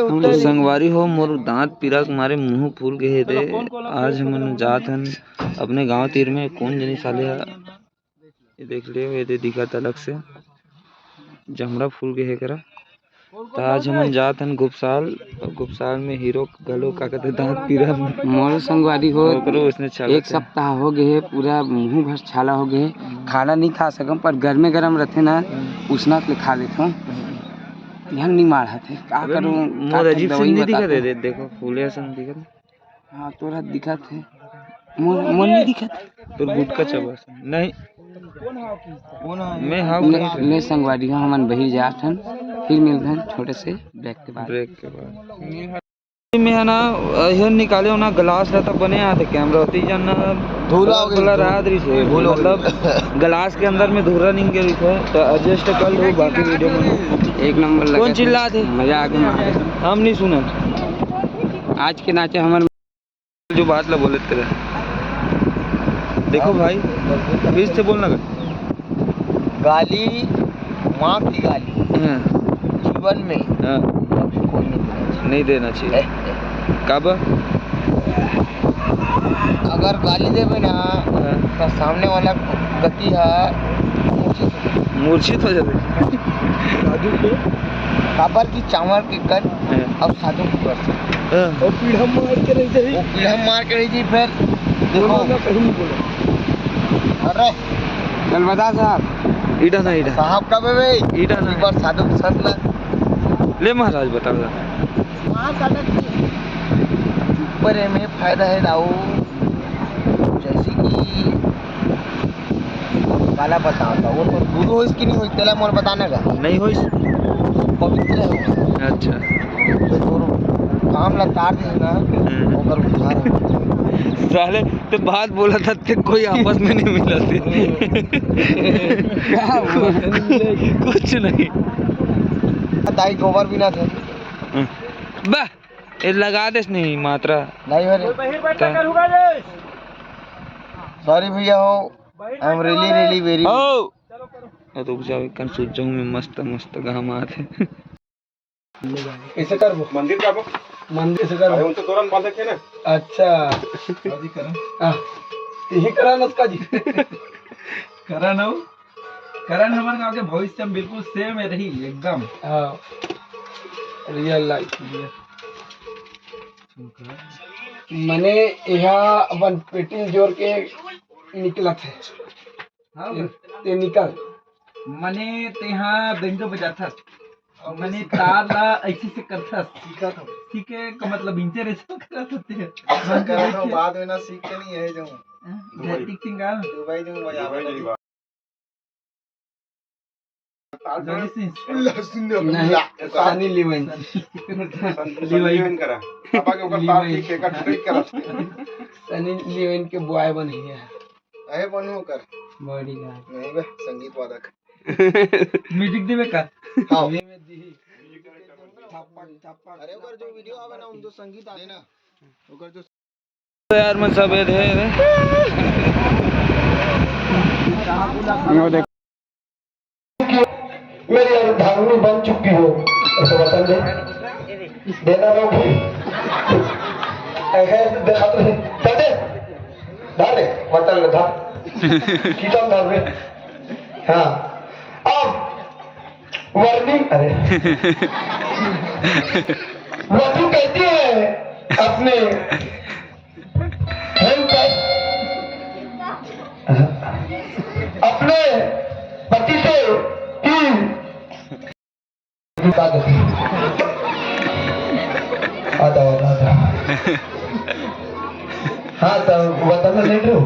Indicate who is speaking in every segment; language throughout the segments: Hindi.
Speaker 1: तो संगवारी हो मोर दांत पीरा के मारे मुंह फूल गए थे। आज हम जात हन अपने गांव तीर में कौन जनी साले ये देख लियो ये दिखत अलग से जमड़ा फूल गए करा। तो आज हम जात हन गुप्साल में हीरो गलो का कहते दांत पीरा
Speaker 2: मोर संगवारी हो
Speaker 1: उसने
Speaker 2: एक सप्ताह हो गए पूरा मुंह भर छाला हो गए। खाना नहीं खा सकम पर गर्मे गरम रहते ना उसना के खा लेते हूँ। ध्यान नहीं मारा थे का करूँ
Speaker 1: मोर अजीब से नहीं दिखा दे देखो फूले सन दिखत।
Speaker 2: हाँ तोरा दिखत है मोर नहीं दिखत
Speaker 1: तो गुटका चबा नहीं मैं हाँ
Speaker 2: ले संगवारी हो हमन बही जात हन फिर मिलधन छोटे से ब्रेक के बाद
Speaker 1: में है ना यह निकाले हो ना ग्लास रहता बने आते कैमरा होती जन धूला रहा दृश है मतलब ग्लास के अंदर में धूरा नहीं गिरी है। तो एडजस्ट कर लो बाकी वीडियो में एक नंबर लगा। कौन चिल्ला थे मजा आ गया हम नहीं सुने आज के नाचे हमारे जो बात ला बोले तेरे देखो भाई फिर से बोलना
Speaker 2: गाली माँ की गाली जीवन में
Speaker 1: नहीं देना चाहिए। कब
Speaker 2: अगर गाली देवे ना तो सामने वाला गति है
Speaker 1: मूर्छित हो जाते
Speaker 2: काबर की चावल के कर और साधु की कर और पीढ़ा मार के रही थी फिर देखो अरे चल बता साहब
Speaker 1: ईटा ना ईटा
Speaker 2: साहब का बे
Speaker 1: ईटा ना
Speaker 2: पर साधु के साथ
Speaker 1: ले महाराज बता
Speaker 2: पर में फायदा है दाऊ जैसे कि काला बताता वो तो दूध हो इसकी नहीं हो तेला मोर बताने का
Speaker 1: नहीं हो
Speaker 2: पवित्र है।
Speaker 1: अच्छा
Speaker 2: तो काम ला तार दे ना ओकर बुझार
Speaker 1: साले तो बात बोला था ते कोई आपस में नहीं मिला थे कुछ नहीं
Speaker 2: दाई गोबर भी ना थे
Speaker 1: बा ये लगा दे नहीं मात्रा
Speaker 2: नहीं हो रे सॉरी भैया हो आई एम रियली वेरी
Speaker 1: ओ तो जाओ कन सोच जाऊं मैं मस्त गाम आते
Speaker 2: ऐसे कर वो मंदिर का मंदिर से कर
Speaker 3: अरे उनसे तोरण बांधे थे ना।
Speaker 2: अच्छा जी करा यही करा ना उसका जी
Speaker 4: करा ना हमारे गांव के भविष्य में बिल्कुल सेम है रही एकदम
Speaker 2: रियल लाइफ मने यहाँ अपन पेटी जोड़ के निकला थे ते निकल
Speaker 4: मने तेहा बेंजो बजाता मने तार ला ऐसे से करता सीखे का मतलब इंटरेस्ट करता
Speaker 2: बाद में ना सीख के नहीं है जो
Speaker 4: टिक सिंगल
Speaker 2: दुबई जो बजावे सनी लिवन
Speaker 3: करा पापा के ऊपर तार ठीक है कट करा
Speaker 2: सनी लिवन के बॉय बन गया अरे बनू कर बॉडी का नहीं बे संगीत वादक
Speaker 4: म्यूजिक देवे का
Speaker 2: हां में दी अरे ओकर जो वीडियो आवे ना उन तो संगीत आ देना ओकर जो
Speaker 1: तो यार मन सब है
Speaker 5: मेरी अर्धांगिनी बन चुकी हो ऐसा बता दे देना ना भाई ऐसे देखा तो चले डाले बटन में था कितना डाल में हाँ अब वार्निंग अरे वधु कहती है अपने अपने पति से आता हाँ तो बताना नहीं दो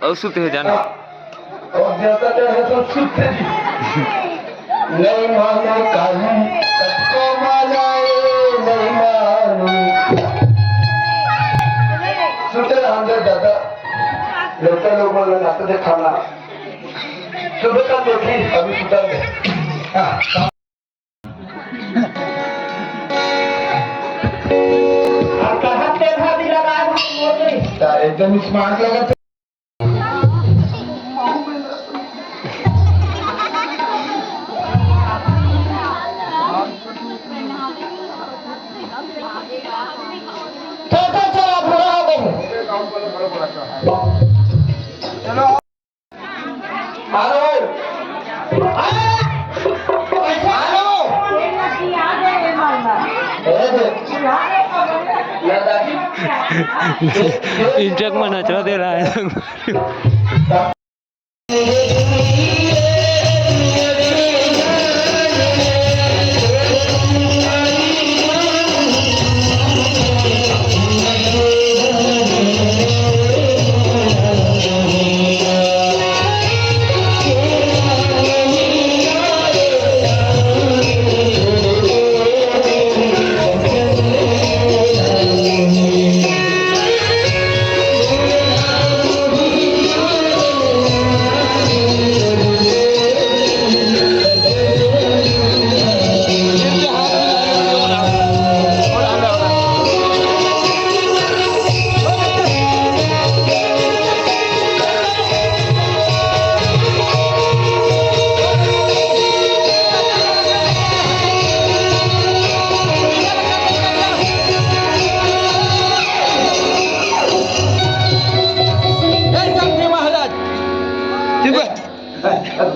Speaker 1: और सुते हो जाना।
Speaker 5: और देवता तो है तो सुते जी नहीं मानो काहे सबको मानाए नहीं मानो सुते अंदर दादा देवता लोग बोल नाते दे खाना सुबह का देखी अभी सुता है एकदम स्मार्ट लगा
Speaker 1: इंटक में नचवा दे रहा है।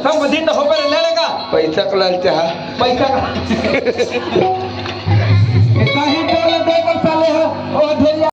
Speaker 4: सब दिन हो पर लेने का
Speaker 2: पैसा का लालच है
Speaker 4: पैसा का